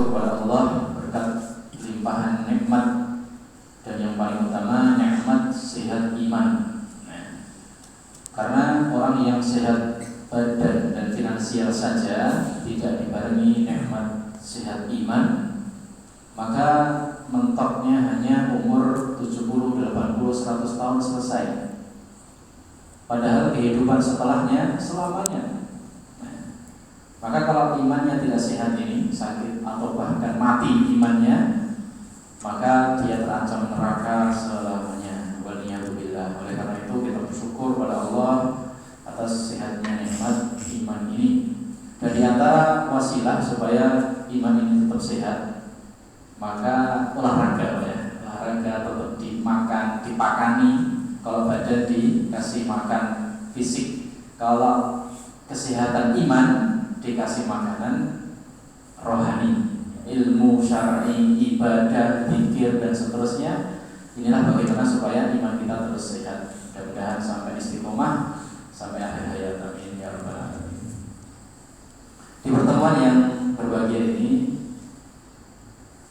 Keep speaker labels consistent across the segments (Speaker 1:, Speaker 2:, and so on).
Speaker 1: bersyukur pada Allah berkat limpahan nikmat, dan yang paling utama nikmat sehat iman. Karena orang yang sehat badan dan finansial saja tidak dibarengi nikmat sehat iman, maka mentoknya hanya umur 70, 80, 100 tahun selesai. Padahal kehidupan setelahnya selamanya. Maka kalau imannya tidak sehat ini, sakit atau bahkan mati imannya, maka dia terancam neraka selamanya. Waliyahzubillah. Oleh karena itu kita bersyukur pada Allah atas sehatnya nikmat iman ini. Dan di antara wasilah supaya iman ini tetap sehat, maka olahraga ya. Olahraga tetap dimakan, dipakani. Kalau badan dikasih makan fisik, kalau kesehatan iman dikasih makanan rohani, ilmu syar'i, ibadah, zikir dan seterusnya. Inilah bagaimana supaya iman kita terus sehat. Mudah-mudahan sampai istiqomah sampai akhir hayat, amin ya rabbal alamin. Di pertemuan yang berbahagia ini,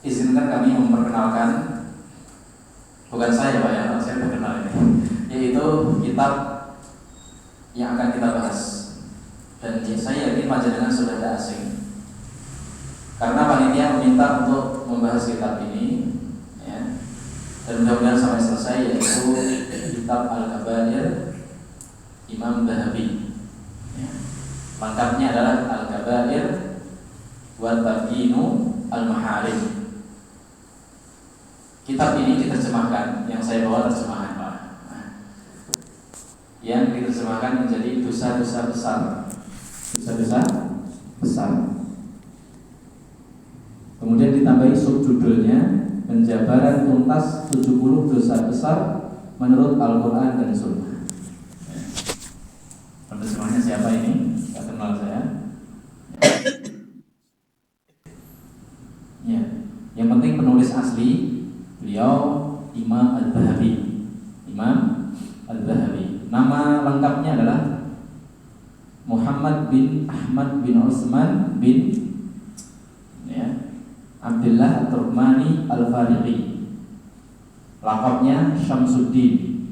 Speaker 1: izinkan kami memperkenalkan, bukan saya Pak ya, saya perkenal ini, yaitu kitab yang akan kita bahas. Dan saya yakin panjenengan sudah tidak asing, karena panitia meminta untuk membahas kitab ini ya. Dan mudah-mudahan sampai selesai, yaitu kitab Al-Kabair Imam Dhahabi ya. Lengkapnya adalah Al-Kabair wa Tabyinu Al-Maharim. Kitab ini diterjemahkan, yang saya bawa terjemahan Pak, yang diterjemahkan menjadi dosa-dosa besar. Dosa-dosa besar. Kemudian ditambahi subjudulnya, penjabaran tuntas 70 dosa besar menurut Al-Quran dan Sunnah. Penerjemahnya siapa ini? Tidak kenal saya. Ya, yang penting penulis asli beliau Imam Al-Dhahabi. Imam Al-Dhahabi. Nama lengkapnya adalah Muhammad bin Ahmad bin Utsman bin ya, Abdullah At-Turkmani Al-Fariqi. Laqabnya Syamsuddin.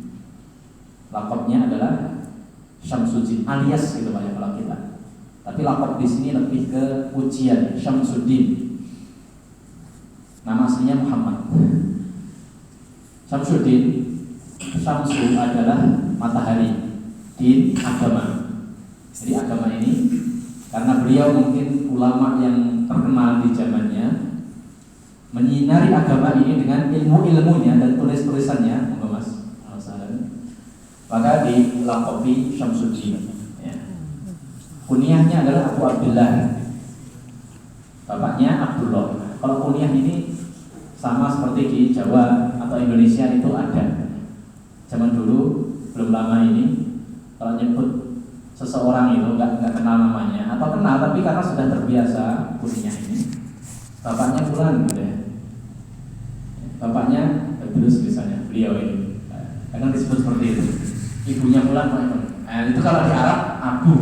Speaker 1: Laqabnya adalah Syamsuddin alias gitu Pak ya kalau kita. Tapi laqab di sini lebih ke pujian, Syamsuddin. Nama aslinya Muhammad. Syamsuddin, Syamsu adalah matahari, din agama. Jadi agama ini, karena beliau mungkin ulama yang terkenal di zamannya, menyinari agama ini dengan ilmu-ilmunya dan tulis-tulisannya, Mas, maka dilaqabi Syamsuddin ya. Kunyahnya adalah Abu Abdullah, bapaknya Abdullah. Kalau kunyah ini sama seperti di Jawa atau Indonesia itu ada. Zaman dulu, belum lama ini, kalau nyebut seseorang itu nggak kenal namanya, atau kenal tapi karena sudah terbiasa kunyah ini, bapaknya Fulan gitu ya. Bapaknya terus misalnya beliau ini, kadang disebut seperti itu. Ibunya Fulan, itu kalau di Arab Abu,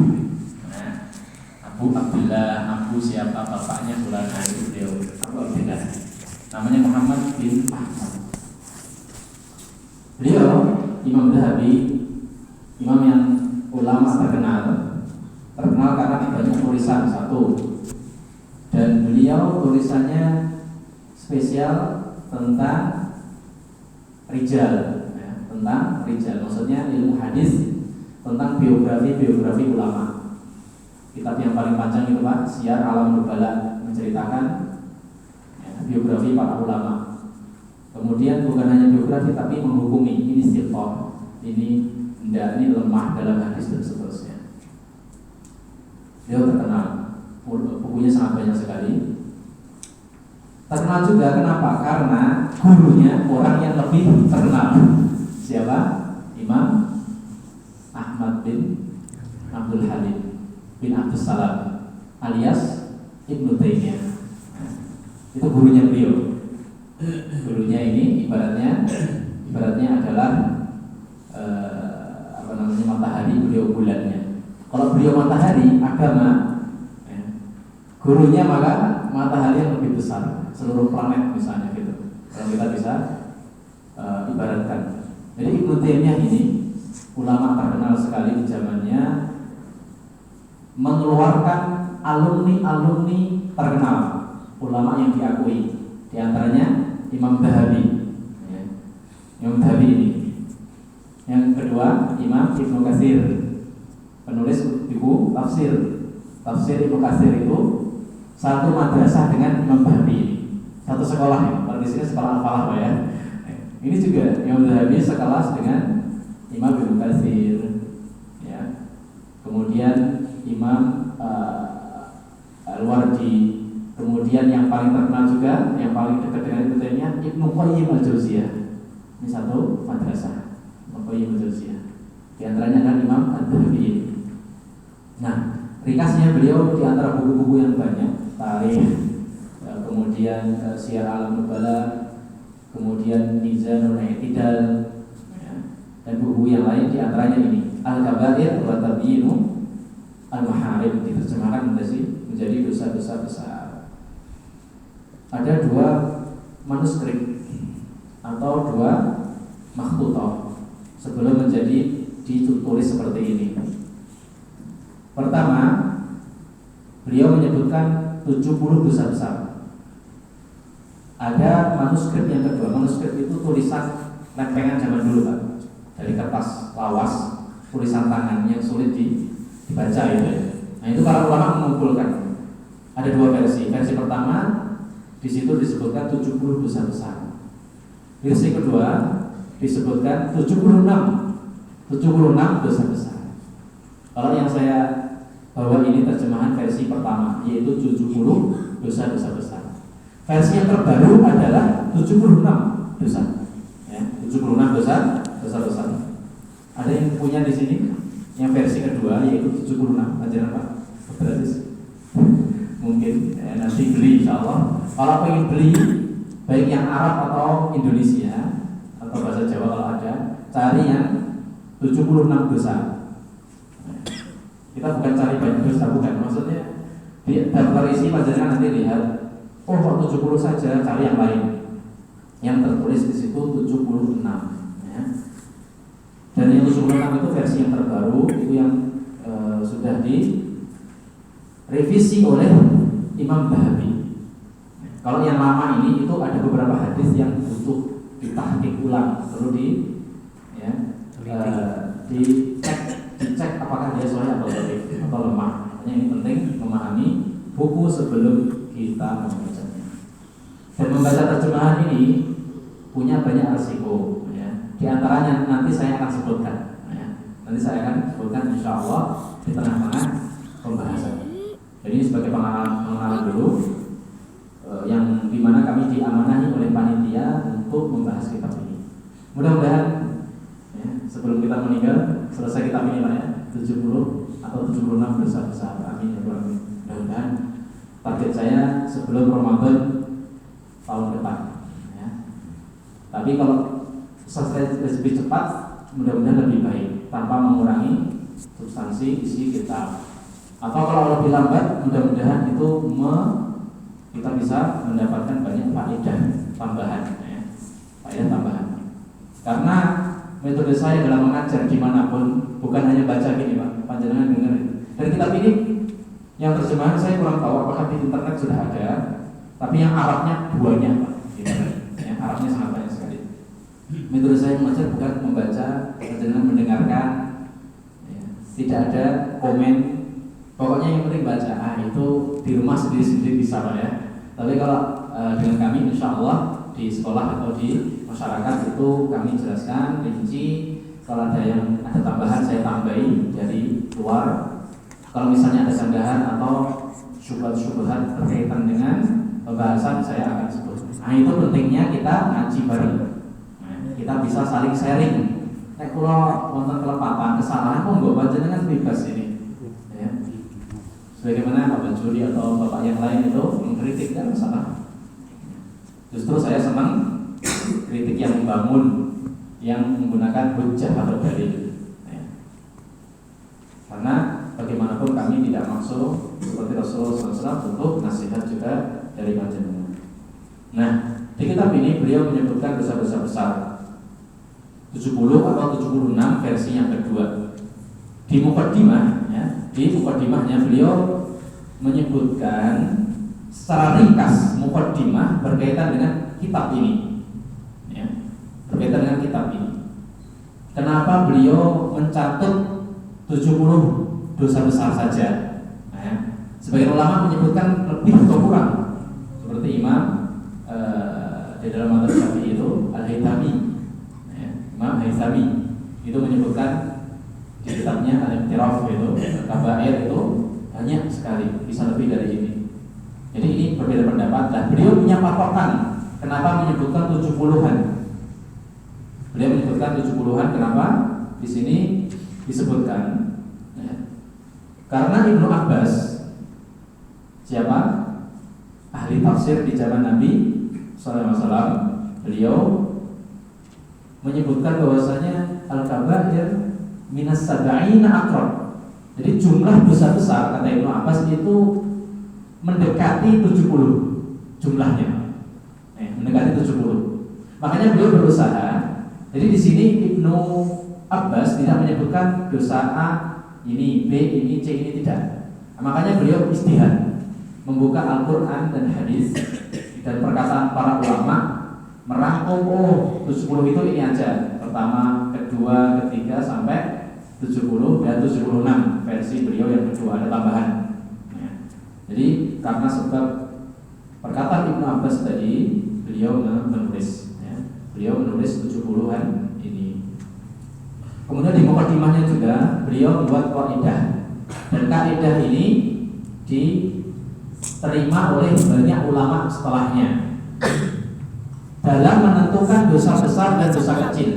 Speaker 1: Abu Abdullah, Abu siapa, bapaknya Fulan, itu beliau Abu Abdullah. Namanya Muhammad bin Ahmad. Beliau Imam Dhahabi, imam yang ulama terkenal karena banyak tulisan satu, dan beliau tulisannya spesial tentang rijal ya, tentang rijal, maksudnya ilmu hadis, tentang biografi ulama. Kitab yang paling panjang itu Pak, Syiar Alam Nubala, menceritakan ya, biografi para ulama. Kemudian bukan hanya biografi tapi menghukumi, ini siltoh, ini enggak, ini lemah dalam hadis dan seterusnya. Dia terkenal, bukunya sangat banyak sekali. Terkenal juga kenapa? Karena gurunya orang yang lebih terkenal. Siapa? Imam Ahmad bin Abdul Halim bin Abdus Salam alias Ibnu Taimiyah. Itu gurunya beliau. Gurunya ini ibaratnya adalah matahari, beliau bulannya. Kalau beliau matahari agama, gurunya maka matahari yang lebih besar. misalnya gitu. Kalau kita bisa ibaratkan. Jadi Ibnu Taimiyah ini ulama terkenal sekali di zamannya, mengeluarkan alumni terkenal, ulama yang diakui. Di antaranya Imam Dhahabi, ya. Imam Dhahabi ini. Yang kedua Imam Ibnu Katsir, penulis buku tafsir Ibnu Katsir itu satu madrasah dengan Imam Dhahabi ini, satu sekolah ya. Kalau di sini sekolah Al-Falah ya. Ini juga Imam Dhahabi sekelas dengan Imam Ibnu Katsir, ya. Kemudian Imam Al-Wardi. Kemudian yang paling terkenal juga, yang paling dekat dengan Ibnu Taimiyah, Ibnu Qayyim al-Jauziyah. Ini satu madrasah, Ibnu Qayyim al-Jauziyah. Di antaranya adalah Imam Ad-Dhahabi. Nah, ringkasnya beliau di antara buku-buku yang banyak, tarikh, kemudian Syiar Alam Nubala, kemudian Mizanul I'tidal, ya, dan buku yang lain di antaranya ini Al-Kabair wa Tabyinu Al-Maharim, diterjemahkan menjadi dosa-dosa besar. Ada dua manuskrip atau dua makhtutah sebelum menjadi ditulis seperti ini. Pertama, beliau menyebutkan 70 dosa besar. Ada manuskrip yang kedua. Manuskrip itu tulisan lempengan zaman dulu, Pak, dari kertas lawas, tulisan tangan yang sulit dibaca itu ya. Nah, itu para ulama mengumpulkan. Ada dua versi. Versi pertama di situ disebutkan 70 dosa besar. Versi kedua disebutkan 76 dosa besar. Kalau yang saya bawa ini terjemahan versi pertama, yaitu 70 dosa-dosa besar. Versi yang terbaru adalah 76 dosa. Ya, 76 dosa besar. Ada yang punya di sini? Yang versi kedua yaitu 76. Ajaran Pak? Gratis. Mungkin nanti beli insyaallah. Kalau pengen beli baik yang Arab atau Indonesia atau bahasa Jawa kalau ada, cari yang 76 dosa. Kita bukan cari banyak dosa, bukan. Maksudnya di daftar isi panjenengan nanti lihat, oh kok 70 saja, cari yang lain. Yang tertulis di situ 76, ya. Dan yang 76 itu versi yang terbaru, itu yang sudah direvisi oleh Imam Dhahabi. Kalau yang lama ini itu ada beberapa hadis yang butuh ditahqiq ulang, perlu dicek apakah dia sahih atau dhaif atau lemah. Makanya ini penting memahami buku sebelum kita membacanya. Dan membaca terjemahan ini punya banyak resiko, ya. Di antaranya nanti saya akan sebutkan, ya. Nanti saya akan sebutkan insya Allah di tengah-tengah pembahasan. Jadi ini sebagai pengenalan dulu, yang dimana kami diamanahi oleh panitia untuk membahas kitab ini. Mudah-mudahan ya, sebelum kita meninggal selesai kitab ini Pak ya, 70 atau 76 dosa besar. Amin ya Rabbal. Mudah-mudahan target saya sebelum Ramadan tahun depan, ya. Tapi kalau selesai lebih cepat, mudah-mudahan lebih baik tanpa mengurangi substansi isi kitab. Atau kalau lebih lambat, mudah-mudahan itu kita bisa mendapatkan banyak faedah tambahan, ya. Faedah tambahan. Karena metode saya dalam mengajar dimanapun bukan hanya baca gini Pak, panjenengan dengar. Dan kitab ini yang terjemahan saya kurang tahu apakah di internet sudah ada, tapi yang Arabnya banyak Pak, ya, Arabnya sangat banyak sekali. Metode saya mengajar bukan membaca, panjenengan mendengarkan, ya. Tidak ada komen, pokoknya yang penting baca. Itu di rumah sendiri-sendiri bisa Pak ya. Tapi kalau dengan kami insya Allah di sekolah atau di masyarakat itu kami jelaskan rinci. Kalau ada yang ada tambahan saya tambahi dari luar. Kalau misalnya ada sanggahan atau syubhat-syubhat berkaitan dengan pembahasan saya akan sebut. Nah itu pentingnya kita ngaji bareng. Nah, kita bisa saling sharing. Kalau wonten kelepatan kesalahan kok nggak baca dengan bebas ini. Ya. Sebagaimana Pak Juri atau bapak yang lain itu mengkritik kan masalah. Justru saya senang kritik yang membangun, yang menggunakan hujjah atau dalil, ya. Karena bagaimanapun kami tidak maksud seperti Rasulullah SAW untuk nasihat juga dari panjenengan. Nah, Di kitab ini beliau menyebutkan dosa-dosa besar 70 atau 76 versi yang kedua. Di mukaddimah ya, di mukaddimahnya beliau menyebutkan secara ringkas mukaddimah berkaitan dengan kitab ini ya, berkaitan dengan kitab ini. Kenapa beliau mencatut 70 dosa besar saja ya. Sebagian ulama menyebutkan lebih atau kurang, seperti Imam di dalam mazhab Syafi'i itu Al-Haythami ya, Imam Haythami itu menyebutkan di kitabnya Al-Iqtiraf itu Kabair itu banyak sekali, bisa lebih dari ini. Jadi ini berbeda pendapat. Dan beliau punya patokan kenapa menyebutkan 70-an. Beliau menyebutkan 70-an kenapa di sini disebutkan ya. Karena Ibnu Abbas, siapa? Ahli tafsir di zaman Nabi sallallahu alaihi wasallam, beliau menyebutkan bahwasanya al-kabair minas sab'ina aqrab. Jadi jumlah dosa besar kata Ibnu Abbas itu mendekati 70 jumlahnya. Mendekati 70. Makanya beliau berusaha. Jadi di sini Ibnu Abbas tidak menyebutkan dosa A ini, B ini, C ini, tidak. Makanya beliau istihad membuka Al-Qur'an dan hadis dan perkataan para ulama, merangkum 70 itu ini aja. Pertama, kedua, ketiga sampai 70 dan 76 versi beliau yang kedua, ada tambahan ya. Jadi karena sebab perkataan Ibnu Abbas tadi, beliau menulis ya. Beliau menulis 70-an ini. Kemudian di mukaddimahnya juga beliau membuat kaidah. Dan kaidah ini diterima oleh banyak ulama setelahnya dalam menentukan dosa besar dan dosa kecil.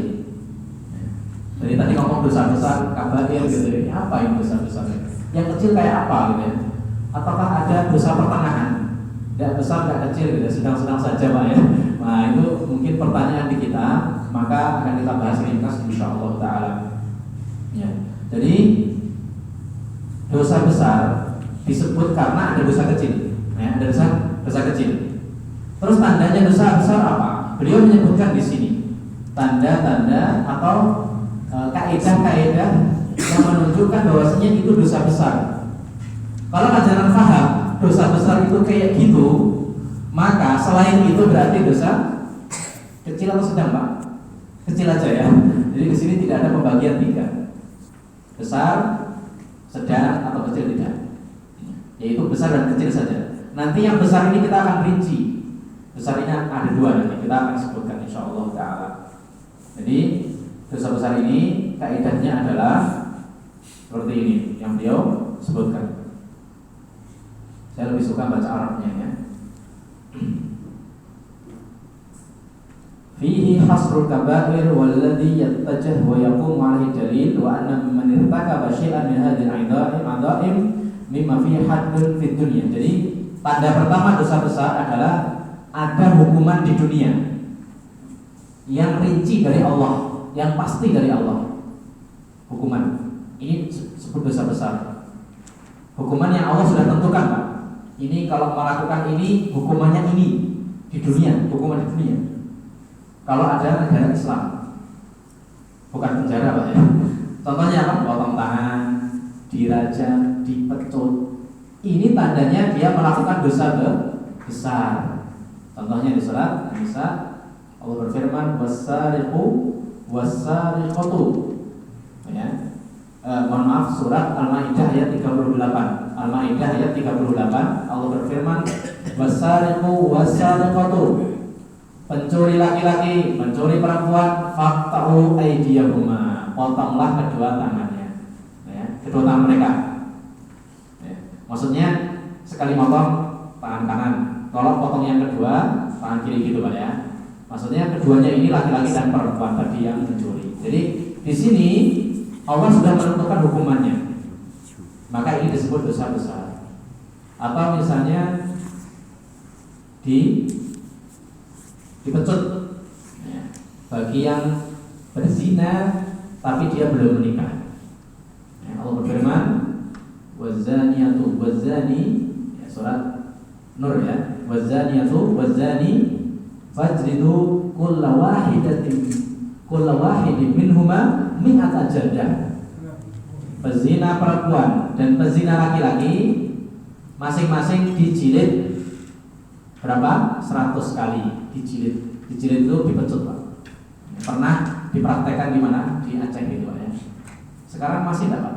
Speaker 1: Jadi tadi ngomong dosa besar kabair gitu ya. Apa yang dosa besar? Yang kecil kayak apa gitu ya? Apakah ada dosa pertengahan? Tidak besar, tidak kecil gitu, sedang-sedang saja Pak ya. Nah itu mungkin pertanyaan di kita, maka akan kita bahas ringkas insyaallah ta'ala ya. Jadi dosa besar disebut karena ada dosa kecil ya, ada dosa kecil. Terus tandanya dosa besar apa? Beliau menyebutkan di sini tanda-tanda atau kaidah-kaidah yang menunjukkan bahwasanya itu dosa besar. Kalau ajaran faham dosa besar itu kayak gitu, maka selain itu berarti dosa kecil atau sedang Pak? Kecil aja ya. Jadi di sini tidak ada pembagian tiga, besar, sedang atau kecil, tidak. Yaitu besar dan kecil saja. Nanti yang besar ini kita akan rinci. Besar ini ada dua nanti kita akan sebutkan insyaallah ta'ala. Jadi dosa besar ini kaidahnya adalah seperti ini yang beliau sebutkan. Saya lebih suka baca Arabnya ya. Fihi hasrul kabair walladhi yattajah wa yaqumu alaihi dalil wa anna man irtakaba syai'an min hadhihi al-'adaim mimma fihi haddun fid dunya. Jadi tanda pertama dosa besar adalah ada hukuman di dunia yang rinci dari Allah, yang pasti dari Allah. Hukuman ini sebut dosa besar. Hukuman yang Allah sudah tentukan Pak. Ini kalau melakukan ini hukumannya ini di dunia, hukuman di dunia. Kalau ada negara Islam, bukan penjara Pak ya. Contohnya apa? Potong tangan, dirajam, dipecut. Ini tandanya dia melakukan dosa besar. Contohnya di surat An-Nisa Allah berfirman wasariqu wasariqatu ya. Mohon maaf, surat Al-Maidah ayat 38. Al-Maidah ayat 38 Allah berfirman wasariqu wasariqatu, pencuri laki-laki, pencuri perempuan, faqta'u aydiyahuma, potonglah kedua tangannya ya, kedua tangan mereka ya. Maksudnya sekali motong tangan kanan, kalau potong yang kedua tangan kiri gitu Pak ya. Maksudnya keduanya ini laki-laki dan perempuan tadi yang mencuri. Jadi di sini Allah sudah menentukan hukumannya. Maka ini disebut dosa besar. Atau misalnya dipecut ya, bagi yang berzina tapi dia belum menikah ya, Allah berfirman wazaniyatu wazani ya, surat Nur ya, wazaniyatu wazani fajridu kulla wahidin minhuma mi'ata jaldah. Pezina perempuan dan pezina laki-laki masing-masing dijilid berapa? 100 kali dijilid. Dijilid itu dipecut, Pak. Pernah dipraktekkan di mana? Di Aceh gitu, Pak ya. Sekarang masih enggak, Pak?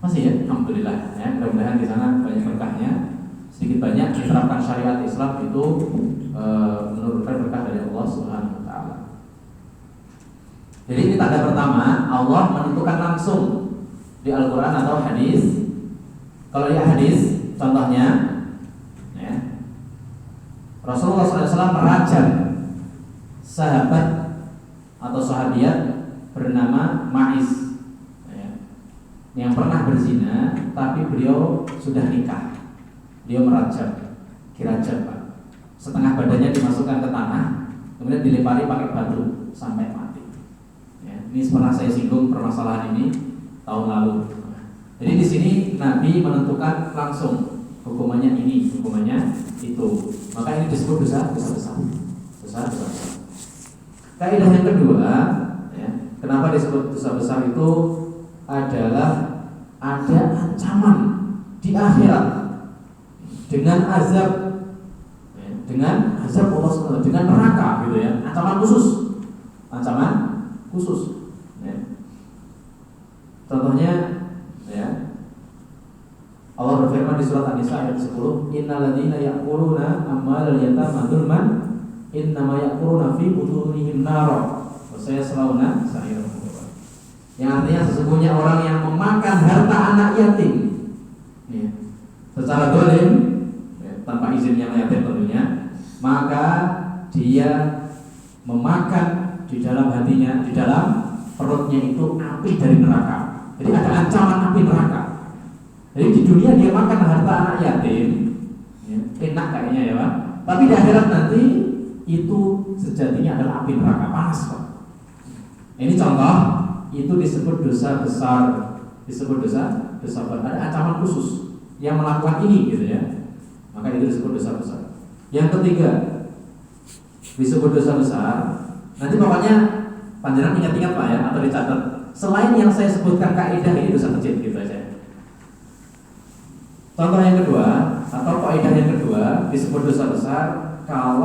Speaker 1: Masih ya, alhamdulillah ya. Mudah-mudahan di sana banyak berkahnya. Sedikit banyak diterapkan syariat Islam itu menurunkan berkah dari Allah Subhanahu wa taala. Jadi ini tanda pertama, Allah menentukan langsung di Al-Qur'an atau hadis. Kalau di hadis contohnya ya, Rasulullah SAW merajam sahabat atau sahabiat bernama Ma'iz ya, yang pernah berzina tapi beliau sudah nikah. Dia merajam, dirajam, Pak. Setengah badannya dimasukkan ke tanah, kemudian dilempari pakai batu sampai mati. Ya, ini pernah saya singgung permasalahan ini tahun lalu. Jadi di sini Nabi menentukan langsung hukumannya ini, hukumannya itu. Maka ini disebut dosa besar. Kaidah yang kedua, ya, kenapa disebut dosa besar itu adalah ada ancaman di akhirat dengan azab, ya, dengan azab Allah SWT, dengan neraka gitu ya, ancaman khusus. Ya. Contohnya, ya, Allah berfirman di surat An-Nisa ayat 10, innalladzina ya'kuluna amwalal yatama dzulman innama ya'kuluna fi butunihim nar wa sayaslawna sa'ira. Yang artinya sesungguhnya orang yang memakan harta anak yatim, ya, secara zalim, ya, tanpa izin yang yatim tentunya, maka dia memakan di dalam hatinya, di dalam perutnya itu api dari neraka. Jadi ada ancaman api neraka. Jadi di dunia dia makan harta anak yatim, ya, enak kayaknya ya, Pak. Tapi di akhirat nanti itu sejatinya adalah api neraka, panas, Pak. Ini contoh, itu disebut dosa besar, dosa besar. Ada ancaman khusus yang melakukan ini gitu ya. Maka itu disebut dosa besar. Yang ketiga disebut dosa besar. Nanti pokoknya panjenengan ingat-ingat, Pak ya, atau dicatat. Selain yang saya sebutkan kaidah ini dosa kecil gitu aja. Contoh yang kedua atau kaidah yang kedua disebut dosa besar kalau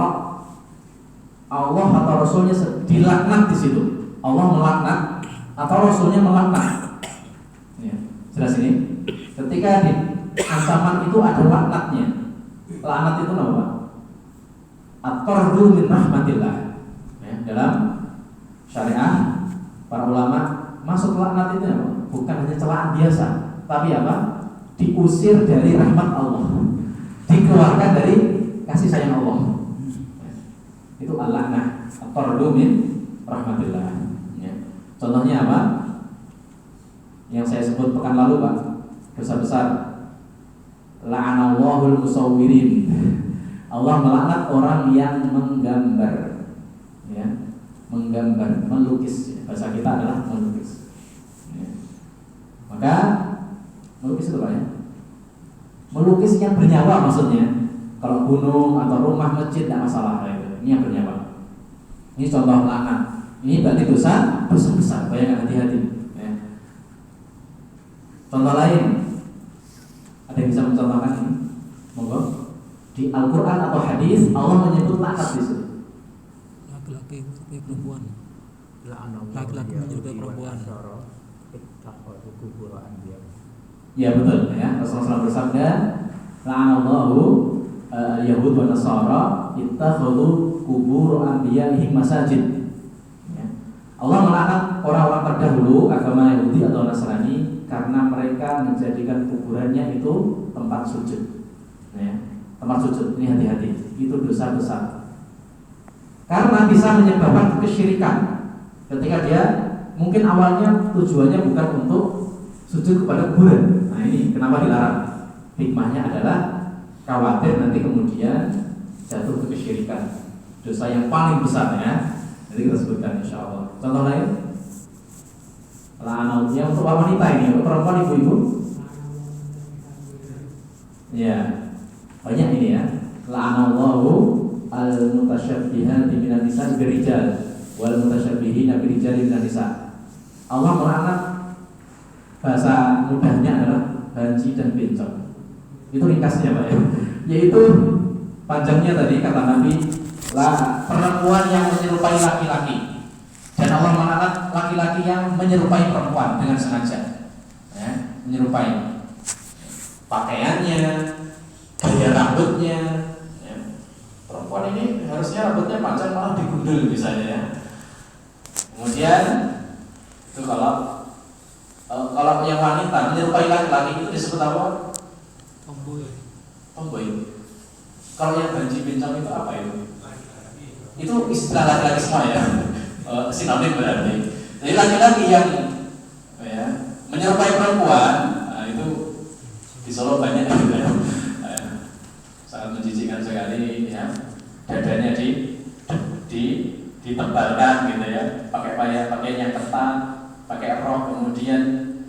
Speaker 1: Allah atau Rasulnya dilaknat di situ. Allah melaknat atau Rasulnya melaknat. Ya, jelas ini. Ketika di ancaman itu ada laknatnya. Laknat itu apa? At-tardu min rahmatillah. Ya, dalam syariah para ulama masuk laknat itu apa? Bukan hanya celaan biasa, tapi apa? Diusir dari rahmat Allah, dikeluarkan dari kasih sayang Allah. Itu al-laknah, at-tardu min rahmatillah. Ya. Contohnya apa? Yang saya sebut pekan lalu, Pak, dosa besar. La'anallahul musawwirin. Allah melaknat orang yang menggambar, ya, menggambar, melukis. Bahasa kita adalah melukis. Ya. Maka melukis itu Pak ya? Melukis yang bernyawa maksudnya. Kalau gunung atau rumah, masjid tidak masalah itu. Ini yang bernyawa. Ini contoh laknat. Ini berarti dosa besar. Bayangkan, hati-hati. Ya. Contoh lain, ada yang bisa mencontohkan ini? Monggo. Di Al-Quran atau hadis Allah menyebut laknat di situ.
Speaker 2: Laki-laki menyerupai perempuan. Laki-laki menyerupai perempuan.
Speaker 1: Ya betul ya. Rasulullah SAW bersabda, la'anallahu Yahud wa Nasara ittakhadhu qubur anbiya'ihim masajid. Ya. Allah melaknat orang-orang terdahulu agama Yahudi atau Nasrani karena mereka menjadikan kuburannya itu tempat sujud. Ya. Tempat sujud, ini hati-hati. Itu dosa besar. Karena bisa menyebabkan kesyirikan. Ketika dia mungkin awalnya tujuannya bukan untuk sujud kepada kuburan. Nah ini kenapa dilarang? Hikmahnya adalah khawatir nanti kemudian jatuh ke kesyirikan, dosa yang paling besar ya. Jadi kita sebutkan insya Allah. Contoh lain, la'anallahu untuk wanita ini, untuk perempuan ibu-ibu. Ya banyak ini ya. La'anallahu al-mutasyabbihati minan nisa birijal wal mutasyabbihina birijali minan nisa. Allah melaknat, bahasa mudahnya adalah banci dan bencong. Itu ringkasnya Pak ya. Yaitu panjangnya tadi kata Nabi, lah perempuan yang menyerupai laki-laki. Dan Allah melaknat laki-laki yang menyerupai perempuan dengan sengaja, ya, menyerupai pakaiannya, gaya rambutnya. Ya. Perempuan ini harusnya rambutnya panjang malah digundul misalnya. Ya. Kemudian itu kalau yang wanita menyerupai laki-laki itu disebut apa?
Speaker 2: Tomboy.
Speaker 1: Tomboy. Kalau yang banci bencong itu apa itu? Itu istilah laki-laki semua ya. Sinonim berarti. Jadi laki-laki yang ya, menyerupai perempuan, nah, itu di Solo banyak gitu ya. Sangat menjijikkan sekali ya. Dadanya ditebalkan gitu ya. Pakai pakaian yang ketat, pakai rok, kemudian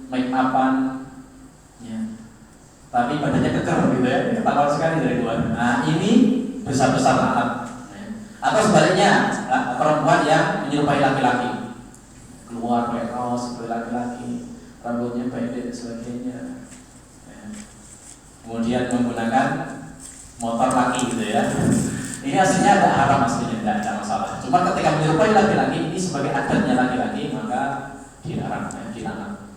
Speaker 1: make upan ya. Tapi badannya keker gitu ya. Ketahuan sekali dari luar. Nah, ini besar-besar laknat. Atau sebaliknya perempuan yang menyerupai laki-laki, keluar pakai kaos seperti laki-laki, rambutnya pendek dan sebagainya, ya. Kemudian menggunakan motor laki gitu ya. Ini aslinya tidak haram, aslinya tidak ada masalah. Cuma ketika menyerupai laki-laki ini sebagai adatnya laki-laki, maka dilarang, ya, dilarang.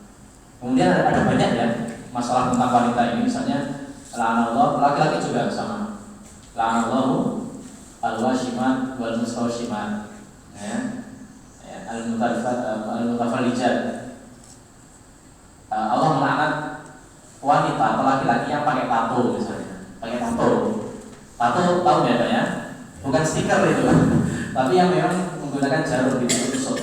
Speaker 1: Kemudian ada banyak ya masalah tentang wanita ini, misalnya la'anallahu, laki-laki juga sama. La'anallahu al-washimat wal mustawshimat, ya, al-mutafallijat. Allah melaknat wanita atau laki-laki yang pakai tato misalnya, pakai tato. Tato tahu ya Pak ya? Bukan stiker itu, tapi yang memang menggunakan jarum ditusuk.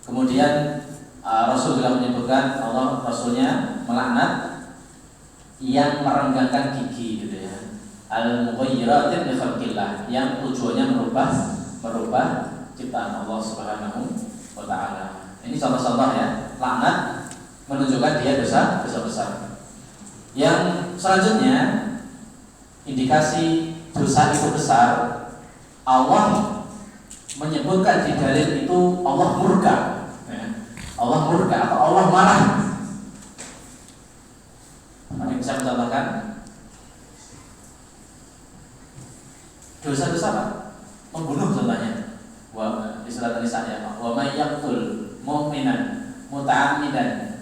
Speaker 1: Kemudian Rasul juga menyebutkan, Allah Rasulnya melaknat yang merenggangkan gigi gitu ya. Al-mughayyirat li khalqillah, yang tujuannya merubah ciptaan Allah Subhanahu wa taala. Ini contoh-contoh ya, laknat menunjukkan dia dosa besar. Yang selanjutnya indikasi dosa itu besar, Allah menyebutkan di dalil itu Allah murka. Ya. Allah murka atau Allah marah. Ada yang bisa mencontohkan? Dosa-dosa apa? Membunuh contohnya. Wa istilah tulisannya apa? Wa may yaqtul mu'minan muta'ammidan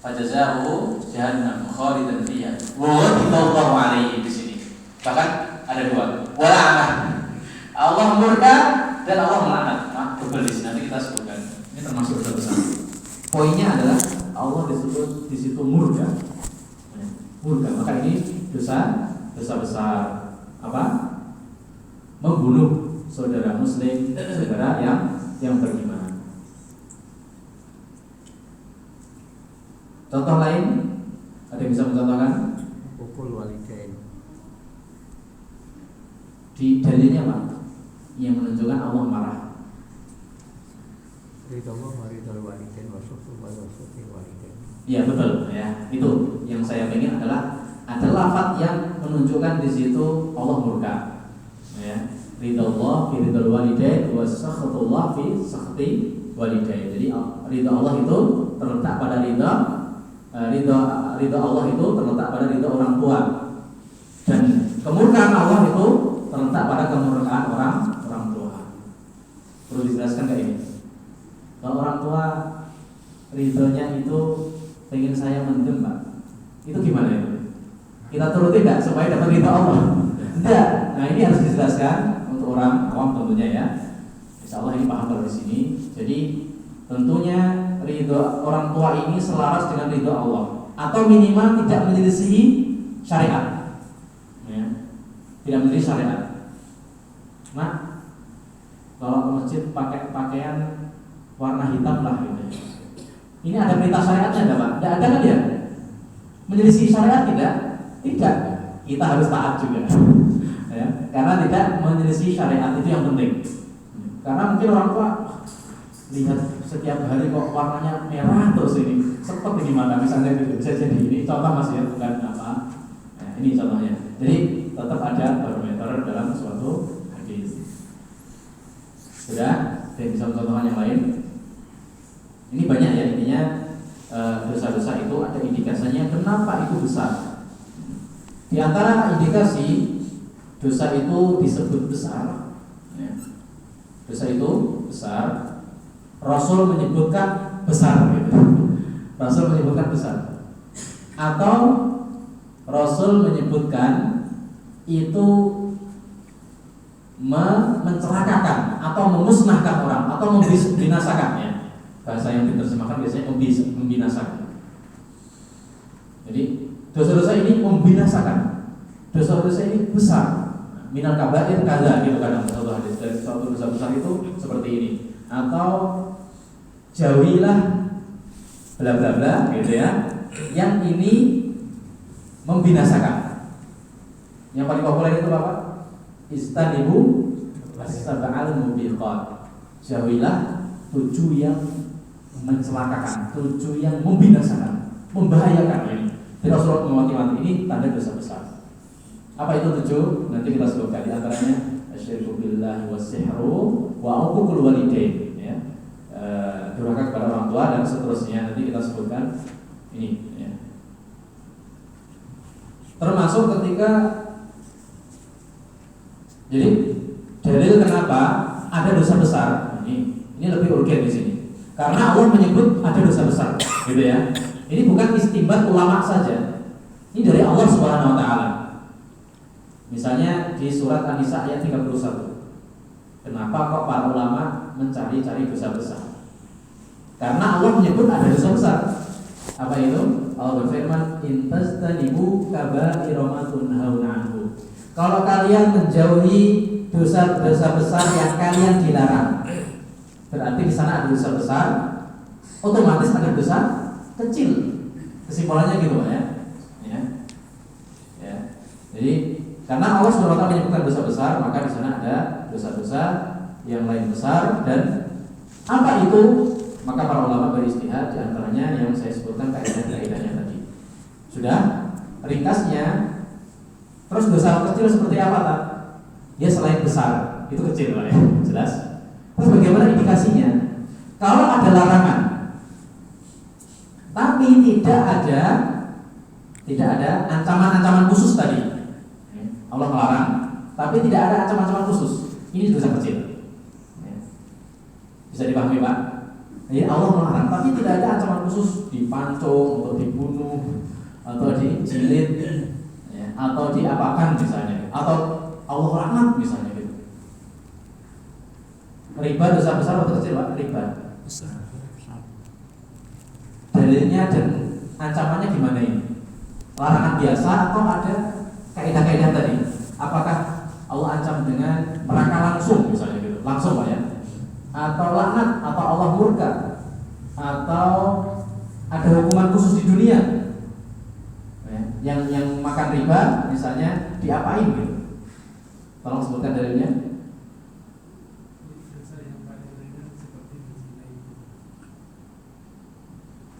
Speaker 1: fajazaohu jahannam khalidan fiha wa ghadiballahu alaihi di sini. Bahkan ada dua. Wa la'anah. Allah murka dan Allah melaknat. Nah, double di sini nanti kita sebutkan. Ini termasuk dosa-dosa. Poinnya adalah Allah disebut di situ murka. Murka, maka ini dosa besar. Apa? Membunuh saudara muslim, saudara yang beriman. Contoh lain, ada yang bisa mencontohkan?
Speaker 3: Ukul walidain.
Speaker 1: Di dalilnya Pak, yang menunjukkan Allah marah.
Speaker 3: Ridho Allah, ridho walidain, wasufu walidain.
Speaker 1: Iya betul ya. Itu yang saya ingin adalah ada lafaz yang menunjukkan di situ Allah murka. Ya, ridallah fi ridal walidain wa sakhatullah fi sakhati walidain. Jadi ridha Allah itu terletak pada ridha Allah itu terletak pada ridha orang tua, dan kemurkaan Allah itu terletak pada kemurkaan orang tua. Perlu dijelaskan kayak ini. Kalau orang tua ridhonya itu pengen saya mendem Pak, itu gimana itu? Kita turuti tidak supaya dapat ridha Allah? Tidak. Nah ini harus dijelaskan untuk orang awam tentunya ya. Insya Allah ini paham kalau di sini. Jadi tentunya ridho orang tua ini selaras dengan ridho Allah, atau minimal tidak menyelisihi syariat. Ya. Tidak menyelisihi syariat. Nah, kalau ke masjid pakai pakaian warna hitam lah gitu. Ini ada perintah syariatnya enggak Pak? Tidak ada kan ya? Menyelisihi syariat tidak? Tidak. Kita harus taat juga. Ya, karena tidak menyelisih syariat itu yang penting. Karena mungkin orang tua lihat setiap hari kok warnanya merah terus ini, seperti gimana misalnya gitu. Bisa jadi ini contoh Mas ya, bukan apa. Nah, ini contohnya. Jadi tetap ada barometer dalam Sudah, saya bisa mencontohkan yang lain. Ini banyak ya, intinya dosa-dosa itu ada indikasinya kenapa itu besar. Di antara indikasi dosa itu disebut besar, ya. Dosa itu besar. Rasul menyebutkan besar, gitu. Rasul menyebutkan besar. Atau Rasul menyebutkan itu mencelakakan atau memusnahkan orang atau membinasakan, ya. Bahasa yang diterjemahkan biasanya membinasakan. Jadi dosa-dosa ini membinasakan. Dosa-dosa ini besar. Minal kabair kaza, gitu kadang satu hadis dari suatu dosa besar itu seperti ini. Atau jauhilah bla bla bla, gitu ya. Yang ini membinasakan. Yang paling populer itu apa? Istanibu as-sab'al mubiqat. Jauhilah 7 yang mencelakakan, 7 yang membinasakan, membahayakan ini. Jadi Rasulullah mengatakan ini tanda dosa besar. Apa itu 7? Nanti kita sebutkan di antaranya asyirku billahi was-sihru wa uququl walidain, ya. Durhaka kepada orang tua dan seterusnya. Nanti kita sebutkan ini, ya. Termasuk ketika, jadi dalil kenapa ada dosa besar ini lebih urgen di sini. Karena Allah menyebut ada dosa besar, gitu ya. Ini bukan istimbat ulama saja. Ini dari Allah Subhanahu wa taala. Misalnya di surat An-Nisa ayat 31. Kenapa kok para ulama mencari-cari dosa besar? Karena Allah menyebut ada dosa besar. Apa itu? Allah berfirman, "In tastanibu kaba'ira ma tunhauna anhu." Kalau kalian menjauhi dosa-dosa besar yang kalian dilarang, berarti di sana ada dosa besar, otomatis ada dosa kecil. Kesimpulannya gitu, ya. Ya. Jadi karena Allah SWT menyebutkan dosa besar, maka di sana ada dosa-dosa yang lain besar. Dan apa itu? Maka para ulama beristihad, di antaranya yang saya sebutkan kaidah-kaidahnya tadi. Sudah? Ringkasnya, terus dosa kecil seperti apa, tak? Ya selain besar, itu kecil, Pak, ya. Jelas? Terus bagaimana indikasinya? Kalau ada larangan, tapi tidak ada ancaman-ancaman khusus tadi. Allah melarang, tapi tidak ada ancaman-ancaman khusus. Ini dosa kecil. Bisa dipahami, Pak? Jadi Allah melarang, tapi tidak ada ancaman khusus dipancung atau dibunuh atau dijilid, ya, atau diapakan misalnya, atau Allah laknat misalnya gitu. Riba dosa besar atau kecil, Pak? Riba
Speaker 2: besar.
Speaker 1: Dalilnya dan ancamannya gimana ini? Larangan biasa atau ada kaidah-kaidah tadi? Apakah Allah ancam dengan neraka langsung misalnya gitu, langsung, Pak, ya? Atau laknat, atau Allah murka, atau ada hukuman khusus di dunia, ya? Yang makan riba misalnya diapain gitu? Tolong sebutkan dalilnya.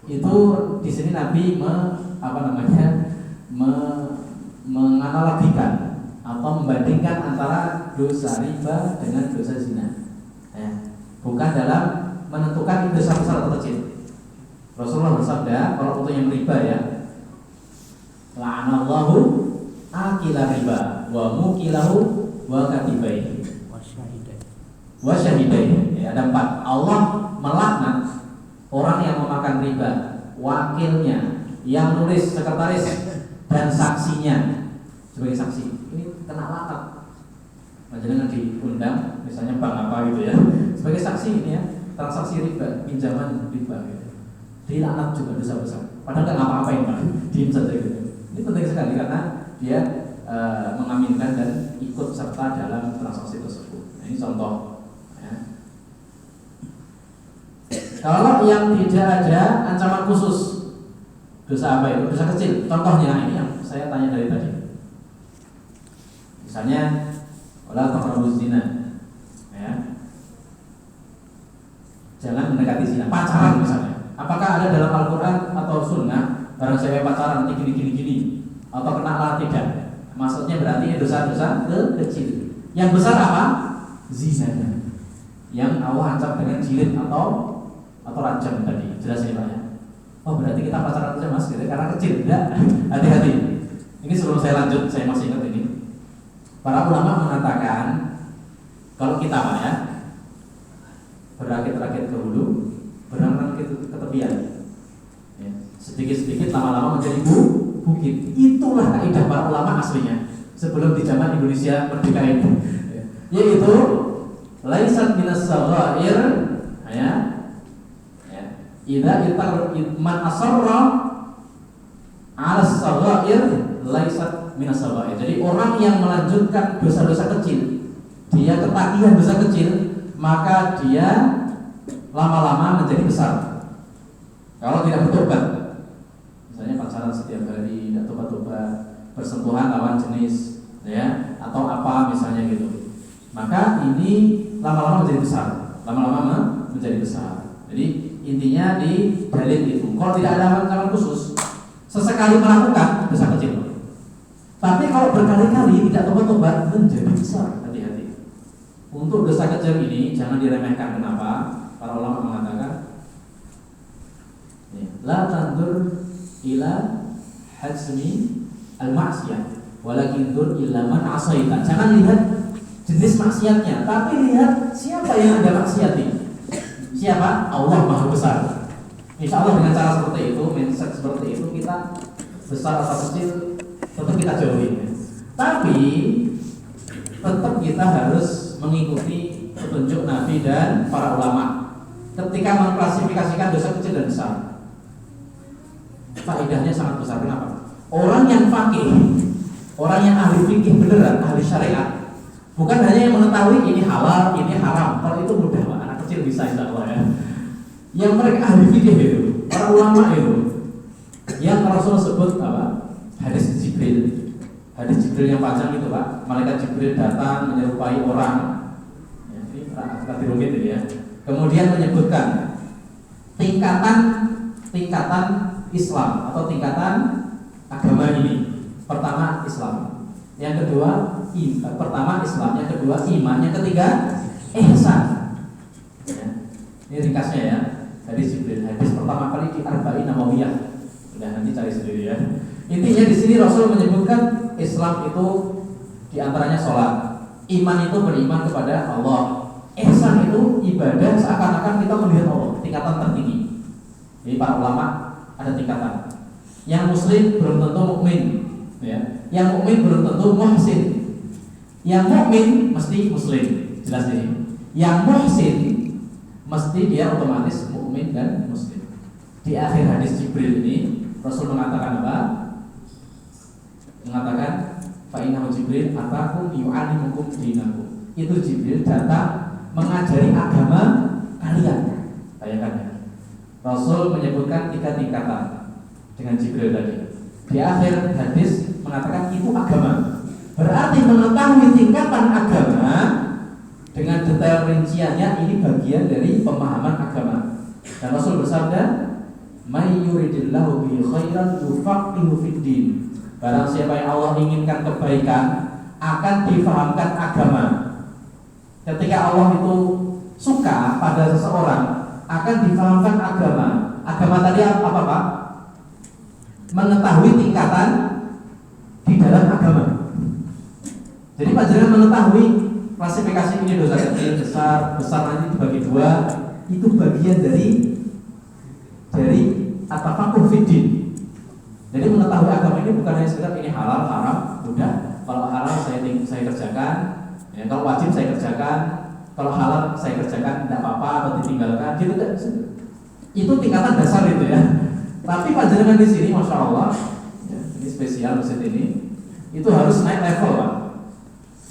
Speaker 1: Itu di sini Nabi menganalogikan atau membandingkan antara dosa riba dengan dosa zina, ya. Bukan dalam menentukan dosa besar atau kecil. Rasulullah bersabda, kalau untuk yang riba, ya, la'anallahu akila riba wa mukilahu wa katibaihi wa syahidaihi. Ya, ada 4. Allah melaknat orang yang memakan riba, wakilnya, yang nulis, sekretaris, dan saksinya sebagai saksi. Ini kena laknat. Jangan diundang, misalnya bank apa gitu, ya, sebagai saksi ini, ya, transaksi riba, pinjaman riba gitu. Dilaknat juga dosa besar. Padahal nggak ngapa-ngapain, Pak, diem saja gitu. Ini penting sekali karena dia mengaminkan dan ikut serta dalam transaksi tersebut. Nah, ini contoh, ya. Kalau yang tidak ada ancaman khusus, dosa apa itu? Dosa kecil. Contohnya ini yang saya tanya dari tadi. Misalnya wala taqrabuz zina, ya. Jangan mendekati zina. Pacaran misalnya. Apakah ada dalam Al-Qur'an atau Sunnah barang siapa pacaran nanti gini atau kena lah? Tidak. Maksudnya berarti dosa-dosa kecil. Yang besar apa? zinanya, yang Allah ancam dengan jilid atau rajam tadi. Jelas ya Pak ya? Oh berarti kita pacaran saja Mas, gitu, karena kecil. Tidak, hati-hati. Ini sebelum saya lanjut, saya masih ingat ini. Para ulama mengatakan kalau kita Pak ya, berakit-rakit ke hulu, berakit ke tepian, ya, sedikit-sedikit lama-lama menjadi bukit. Itulah kaidah para ulama aslinya sebelum di zaman Indonesia merdeka itu, yaitu laisat minas saghair, ya, idza man asarra ala saghair laisat minas saghair. Jadi orang yang melanjutkan dosa-dosa kecil, dia ketagihan dosa kecil, maka dia lama-lama menjadi besar. Kalau tidak bertobat, misalnya pacaran setiap hari, tidak tobat-tobat, bersentuhan lawan jenis, ya, atau apa misalnya gitu, maka ini lama-lama menjadi besar, lama-lama menjadi besar. Jadi intinya di dalil itu, kalau tidak ada ancaman khusus, sesekali melakukan dosa kecil. Tapi kalau berkali-kali tidak tobat-tobat menjadi besar. Hati-hati. Untuk dosa kecil ini jangan diremehkan. Kenapa? Para ulama mengatakan la tandur ila hajmi al-ma'siyah walakin dur ila man asaita. Jangan lihat jenis maksiatnya, tapi lihat siapa yang Anda maksiati. Siapa? Allah Maha Besar. Insya Allah dengan cara seperti itu, mindset seperti itu, kita besar atau kecil tetap kita jauhi. Tapi tetap kita harus mengikuti petunjuk Nabi dan para ulama ketika mengklasifikasikan dosa kecil dan besar. Faedahnya sangat besar. Kenapa? Orang yang faqih, orang yang ahli fikih beneran, ahli syariat, bukan hanya yang mengetahui ini halal, ini haram. Kalau itu mudah Pak, anak kecil bisa insya Allah ya. Yang mereka ahli fikih itu, para ulama itu, yang Rasul sebut apa? Hadis Jibril. Hadis Jibril yang panjang itu Pak. Malaikat Jibril datang menyerupai orang. Ya, ini agak rumit ini ya. Kemudian menyebutkan tingkatan Islam atau tingkatan agama ini. Pertama Islam, yang kedua pertama Islam, yang kedua iman, yang ketiga ihsan. Ya. Ini ringkasnya ya. Hadis Jibril. Hadis pertama kali di Arba'in Nawawiyah. Udah nanti cari sendiri ya. Intinya di sini Rasul menyebutkan Islam itu diantaranya sholat, iman itu beriman kepada Allah, ihsan itu ibadah seakan-akan kita melihat Allah, tingkatan tertinggi. Jadi para ulama ada tingkatan. Yang muslim belum tentu mukmin, ya. Yang mukmin belum tentu muhsin. Yang mukmin mesti muslim, jelas ini. Yang muhsin mesti dia otomatis mukmin dan muslim. Di akhir hadis Jibril ini Rasul mengatakan apa? Mengatakan fa'innahu Jibril atakum yu'allimukum dinakum. Itu Jibril datang mengajari agama kalian. Bayangkan ya. Rasul menyebutkan 3 tingkatan dengan Jibril tadi. Di akhir hadis mengatakan itu agama. Berarti mengetahui tingkatan agama dengan detail rinciannya ini bagian dari pemahaman agama. Dan Rasul bersabda, "May yuridillahu bihi khairan yufaqihu fid-din." Barang siapa yang Allah inginkan kebaikan akan difahamkan agama. Ketika Allah itu suka pada seseorang akan difahamkan agama. Agama tadi apa Pak? Mengetahui tingkatan di dalam agama. Jadi panjenengan mengetahui klasifikasi ini dosa kecil, besar nanti dibagi 2. Itu bagian dari at-tafaqquh fid-din. Jadi mengetahui agama ini bukan hanya sekedar ini halal, haram, udah. Kalau halal saya kerjakan, ya, kalau wajib saya kerjakan, kalau halal saya kerjakan, tidak apa-apa atau ditinggalkan, gitu kan? Itu tingkatan dasar itu ya. Tapi panjenengan di sini, masya Allah, ya, ini spesial masjid ini, itu harus naik level Pak,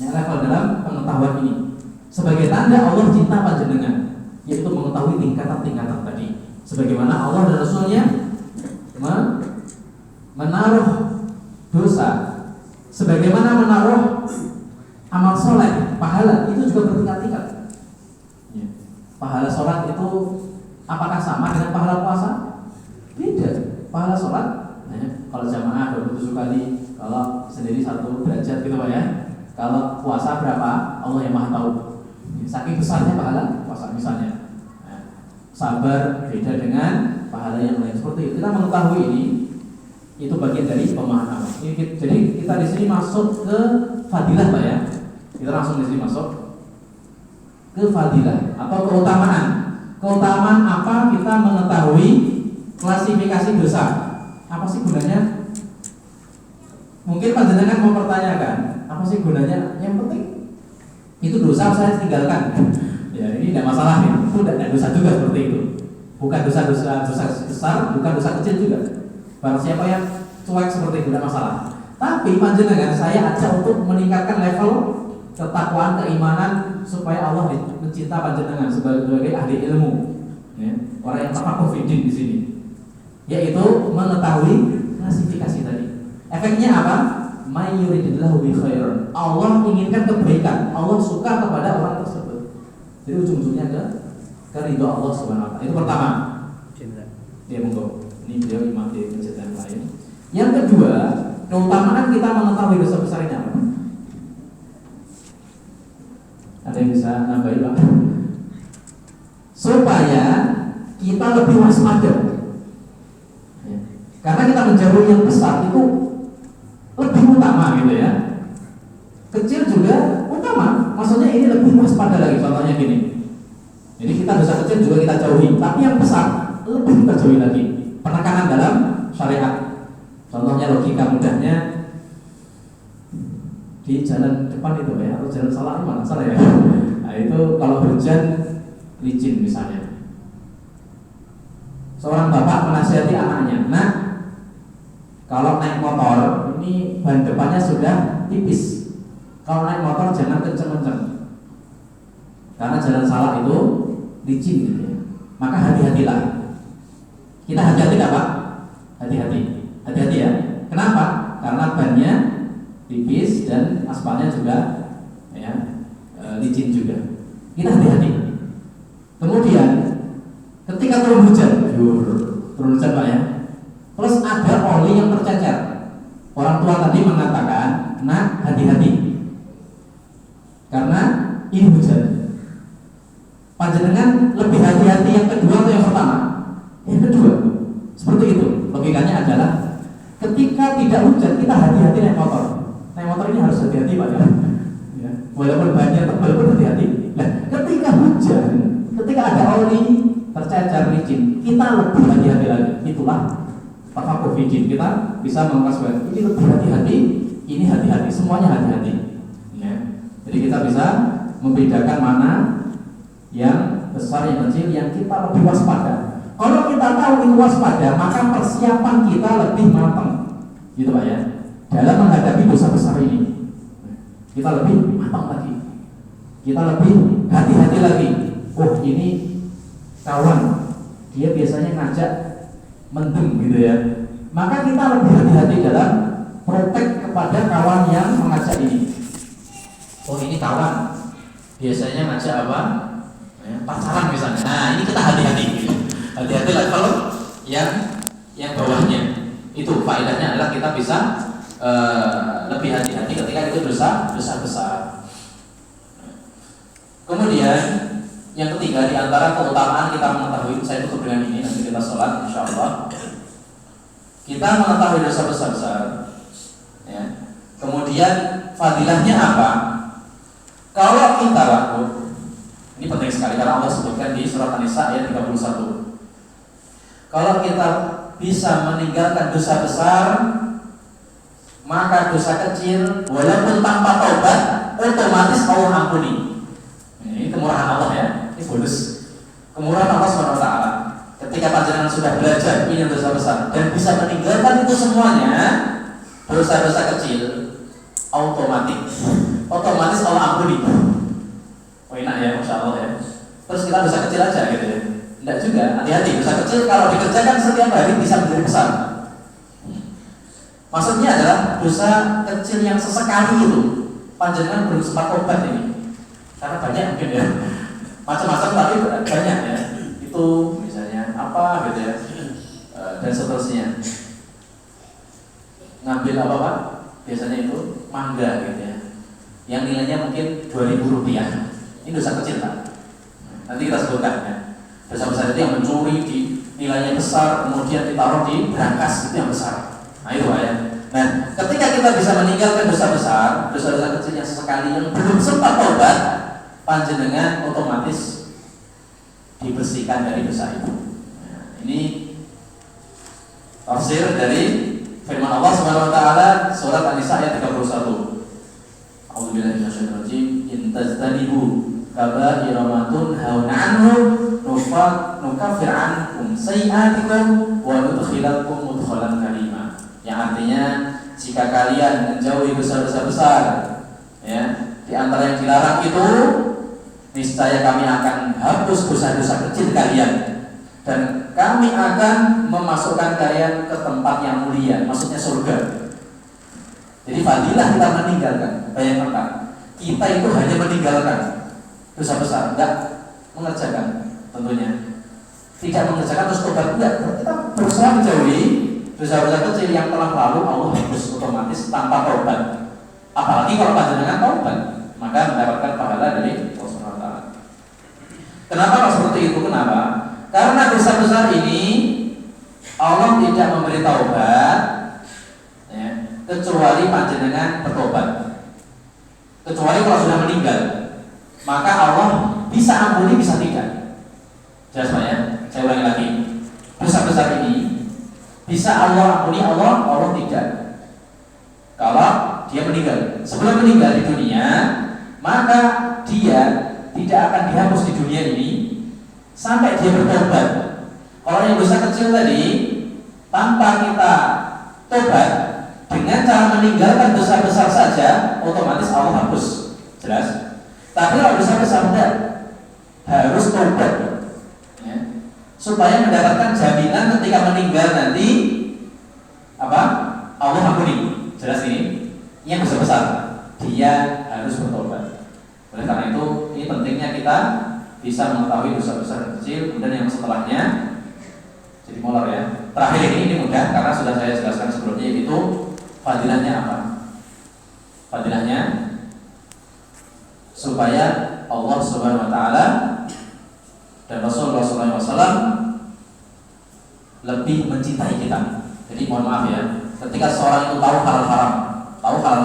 Speaker 1: naik level dalam pengetahuan ini. Sebagai tanda Allah cinta panjenengan, yaitu mengetahui tingkatan-tingkatan tadi. Sebagaimana Allah dan Rasulnya menaruh dosa, sebagaimana menaruh amal soleh, pahala itu juga bertingkat-tingkat. Ya. Pahala sholat itu apakah sama dengan pahala puasa? Beda. Pahala sholat, kalau jamaah 27 kali, kalau sendiri 1 derajat gitu Pak ya. Kalau puasa berapa? Allah yang maha tahu. saking besarnya pahala puasa misalnya. Nah, sabar beda dengan pahala yang lain seperti itu. Kita mengetahui ini, itu bagian dari pemahaman. Jadi kita di sini masuk ke fadilah, Pak ya. Kita langsung di sini masuk ke fadilah atau keutamaan. Keutamaan apa? Kita mengetahui klasifikasi dosa. Apa sih gunanya? Mungkin panjenengan mau pertanyakan, apa sih gunanya? Yang penting itu dosa saya tinggalkan. Ya, ini tidak masalah ya. Itu tidak dosa juga seperti itu. Bukan dosa besar, bukan dosa kecil juga. Barang siapa yang cuek seperti itu tidak masalah. Tapi panjenengan saya ajak untuk meningkatkan level ketakwaan, keimanan supaya Allah mencinta panjenengan sebagai ahli ilmu. Ya, orang yang tafakuh fiddin di sini. Yaitu mengetahui klasifikasi tadi. Efeknya apa? May yuridillahu bi khairan. Allah inginkan kebaikan. Allah suka kepada orang tersebut. Jadi ujung-ujungnya ke ridho Allah Subhanahu wa taala. Itu pertama. Ya monggo. Ini beliau imam di masjid yang lain. Yang kedua, keutamaan kita mengetahui dosa besar ini apa? Ada yang bisa nambahin Pak? Supaya kita lebih waspada. Ya. Karena kita menjauhi yang besar itu lebih utama gitu ya. Kecil juga utama. Maksudnya ini lebih waspada lagi. Contohnya gini. Jadi kita dosa kecil juga kita jauhi, tapi yang besar lebih kita jauhi lagi. Penekanan dalam syariat. Contohnya logika mudahnya di jalan depan itu ya, atau jalan salah mana salah ya. Nah itu kalau hujan licin misalnya. Seorang bapak menasihati anaknya, "Nak, kalau naik motor ini ban depannya sudah tipis. Kalau naik motor jangan kenceng-kenceng. Karena jalan salah itu licin gitu ya. Maka hati-hatilah." Kita hati-hati nggak Pak? Hati-hati ya. Kenapa? Karena bannya tipis dan aspalnya juga ya, licin juga. Kita hati-hati. Kemudian ketika turun hujan Pak ya. Terus ada oli yang tercecer. Orang tua tadi mengatakan, "Nak, hati-hati. Karena ini hujan." Panjenengan lebih hati-hati yang kedua atau yang pertama? Yang kedua. Seperti itu. Logikanya adalah ketika tidak hujan kita hati-hati naik motor. Naik motor ini harus hati-hati Pak ya. Ya. Walaupun banyak tebal pun hati-hati. Nah, ketika hujan, ketika ada oli tercecer licin, kita lebih hati-hati lagi. Itulah tafakuh fiddin. Kita bisa mengkasihkan ini lebih hati-hati, ini hati-hati, semuanya hati-hati. Ya. Jadi kita bisa membedakan mana yang besar, yang kecil, yang kita lebih waspada. Kalau kita tahu itu waspada, maka persiapan kita lebih matang, gitu Pak ya. Dalam menghadapi dosa besar ini, kita lebih matang lagi, kita lebih hati-hati lagi. Oh ini kawan, dia biasanya ngajak mendem gitu ya. Maka kita lebih hati-hati dalam protek kepada kawan yang mengajak ini. Oh ini kawan, biasanya ngajak apa? Pacaran misalnya. Nah ini kita hati-hati. Hati-hati level yang bawahnya. Itu faedahnya adalah kita bisa lebih hati-hati ketika itu dosa besar. Kemudian yang ketiga, di antara keutamaan kita mengetahui, saya tutup dengan ini nanti kita sholat insyaallah. Kita mengetahui dosa besar. Ya. Kemudian fadilahnya apa? Kalau kita lakukan, ini penting sekali karena Allah sebutkan di surat An-Nisa ayat 31. Kalau kita bisa meninggalkan dosa besar, maka dosa kecil walaupun tanpa taubat otomatis Allah ampuni. Ini kemurahan Allah ya, ini bonus kemurahan Allah SWT. Ketika panjenengan sudah belajar ini dosa besar dan bisa meninggalkan itu semuanya, dosa-dosa kecil otomatis Allah ampuni. Oh enak ya, Masya Allah ya. Terus kita dosa kecil aja gitu ya. Tidak juga, hati-hati. Dosa kecil kalau dikerjakan setiap hari bisa menjadi besar. Maksudnya adalah dosa kecil yang sesekali itu panjenengan belum sempat tobat ini. Karena banyak mungkin ya, macam-macam tapi banyak ya. Itu misalnya apa gitu ya, dan seterusnya. Ngambil apa Pak? Biasanya itu mangga gitu ya, yang nilainya mungkin Rp2.000. Ini dosa kecil tak? Nanti kita sebutkan ya. Dosa besar itu yang mencuri di nilainya besar, kemudian ditaruh di brankas, itu yang besar. Nah itu ya. Nah, ketika kita bisa meninggalkan dosa besar, dosa-dosa kecil yang sesekali yang belum sempat taubat, panjenengan otomatis dibersihkan dari dosa itu. Nah, ini tafsir dari firman Allah Subhanahu wa taala surat An-Nisa ayat 31. A'udzubillahi minasyaitonir rajim. In tajtanibu kaba'ira ma tunhauna 'anhu nukaffir 'ankum sayi'atikum wa nudkhilakum mudkhalan karima. Yang artinya jika kalian menjauhi dosa-dosa besar ya, di antara yang dilarang itu, niscaya kami akan hapus dosa-dosa kecil kalian dan kami akan memasukkan kalian ke tempat yang mulia, maksudnya surga. Jadi fadilah kita meninggalkan. Bayangkan Pak, kita itu hanya meninggalkan dosa besar, enggak mengerjakan tentunya. Tidak mengerjakan terus tobat, enggak. Kita berusaha menjauhi dosa-dosa kecil yang telah lalu, Allah hapus otomatis tanpa tobat. Apalagi kalau panjenengan tobat, maka mendapatkan pahala dari Allah Subhanahu wa taala. Kenapa kalau seperti itu? Kenapa? Karena dosa besar ini Allah tidak memberi taubat ya, kecuali panjenengan bertobat. Kecuali kalau sudah meninggal, maka Allah bisa ampuni, bisa tidak. Jelas Pak ya? Saya ulangi lagi. Dosa besar ini bisa Allah ampuni, Allah tidak. Kalau dia meninggal, sebelum meninggal di dunia, maka dia tidak akan dihapus di dunia ini sampai dia bertobat. Kalau yang dosa kecil tadi, tanpa kita tobat, dengan cara meninggalkan dosa besar saja, otomatis Allah hapus. Jelas? Tapi kalau dosa besar tidak, harus tobat ya, supaya mendapatkan jaminan ketika meninggal nanti apa? Allah ampuni. Jelas ini? Yang dosa besar, dia harus bertobat. Oleh karena itu, ini pentingnya kita bisa mengetahui dosa besar dan kecil, kemudian yang setelahnya jadi molor ya. Terakhir ini mudah karena sudah saya jelaskan sebelumnya, yaitu fadilahnya apa? Fadilahnya supaya Allah Subhanahu wa taala dan Rasulullah SAW lebih mencintai kita. Jadi mohon maaf ya, ketika seorang itu tahu halal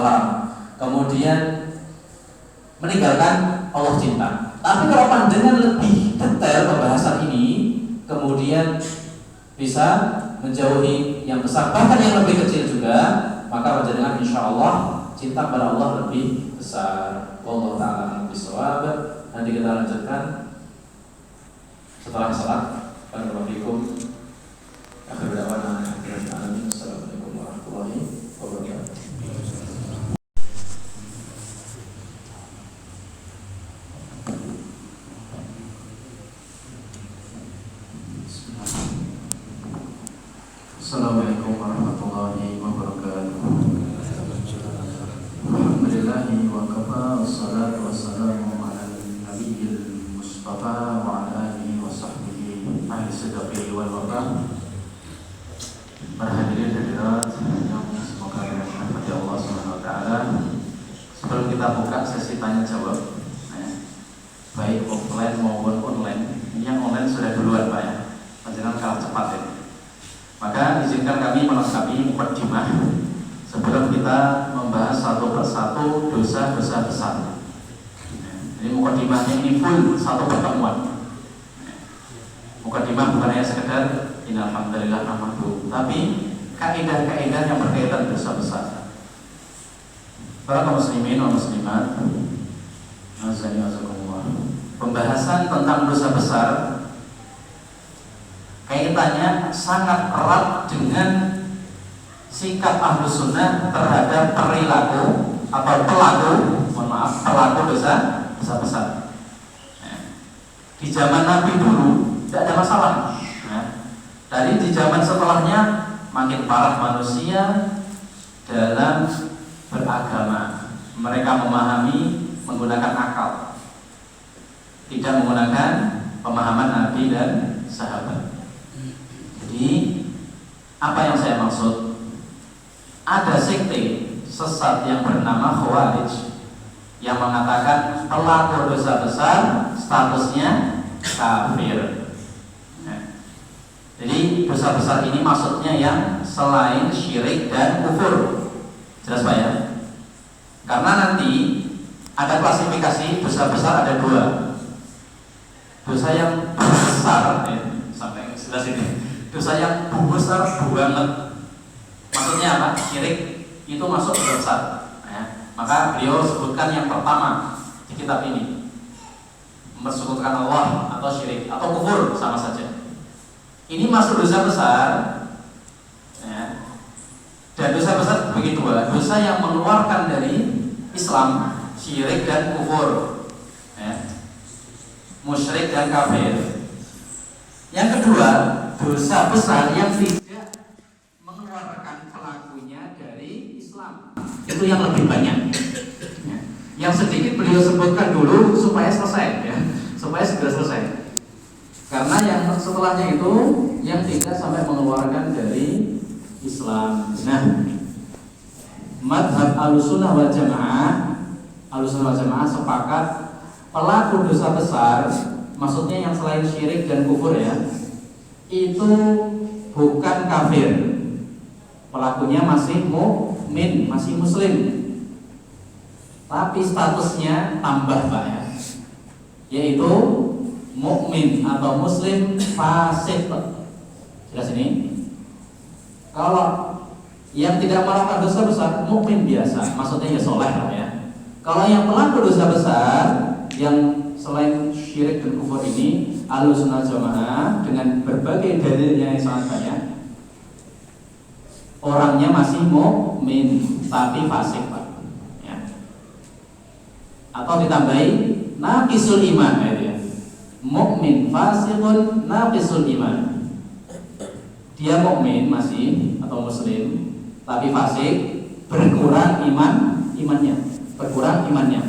Speaker 1: haram, kemudian meninggalkan, Allah cinta. Tapi kalau panjenengan lebih detail pembahasan ini, kemudian bisa menjauhi yang besar, bahkan yang lebih kecil juga, maka panjenengan insya Allah cinta kepada Allah lebih besar. Wallahu ta'ala bishawab. Nanti kita lanjutkan setelah salat. Barakallahu akhir da'wana Assalamualaikum warahmatullahi wabarakatuh. Assalamualaikum warahmatullahi wabarakatuh. Alhamdulillahi wa kafa, wassalatu wassalamu ala nabiyil mustafa wa ala alihi wa sahbihi ahli sidqi wal wafa. Para hadirin hadirat yang semoga dirahmati Allah Subhanahu wa taala. Sebelum kita buka sesi tanya jawab baik offline maupun online, ini yang online sudah duluan Pak ya, panjenengan kalah cepat ya. Maka izinkan kami melengkapi mukadimah sebelum kita membahas satu persatu dosa-dosa besar. Jadi mukadimahnya ini full satu pertemuan. Mukadimah bukan hanya sekedar innalhamdulillah nahmaduhu, tapi kaidah-kaidah yang berkaitan dosa besar. Para kaum muslimin dan muslimat, azza wa jalla. Pembahasan tentang dosa besar kaitannya sangat erat dengan sikap Ahlus Sunnah terhadap perilaku atau pelaku dosa besar. Di zaman Nabi dulu tidak ada masalah. Dari di zaman setelahnya makin parah manusia dalam beragama. Mereka memahami menggunakan akal, tidak menggunakan pemahaman Nabi dan sahabat. Jadi apa yang saya maksud? Ada sekte sesat yang bernama Khawarij. yang mengatakan pelaku dosa besar statusnya kafir. Jadi dosa besar ini maksudnya yang selain syirik dan kufur. Jelas Pak ya? Karena nanti ada klasifikasi dosa besar, ada dua. Dosa yang besar, sampai jelas ini. Dosa yang besar banget. Maksudnya apa? Syirik itu masuk dosa besar. Maka beliau sebutkan yang pertama di kitab ini, mempersekutukan Allah atau syirik atau kufur sama saja. Ini masuk dosa besar, ya. Dan dosa besar bagi dua, dosa yang mengeluarkan dari Islam, syirik dan kufur, ya. Musyrik dan kafir. Yang kedua, dosa besar yang tidak mengeluarkan pelakunya dari Islam, itu yang lebih banyak, ya. Yang sedikit beliau sebutkan dulu supaya selesai, ya. Supaya segera selesai. Karena yang setelahnya itu yang tidak sampai mengeluarkan dari Islam. Nah, madhab Ahlussunnah wal Jamaah sepakat pelaku dosa besar, maksudnya yang selain syirik dan kufur ya, itu bukan kafir. Pelakunya masih mukmin, masih muslim. Tapi statusnya tambah Pak ya, yaitu mukmin atau muslim fasik. Jelas ini? Kalau yang tidak melakukan dosa besar, mukmin biasa, maksudnya ya soleh lah ya. Kalau yang pelaku dosa besar, yang selain syirik dan kufur ini, Ahlussunnah Jamaah dengan berbagai dalilnya yang sangat banyak, orangnya masih mukmin tapi fasik Pak. Ya. Atau ditambahi naqisul iman ya. Mukmin fasikun naqisul iman. Dia mukmin masih atau muslim tapi fasik, berkurang imannya. Berkurang imannya.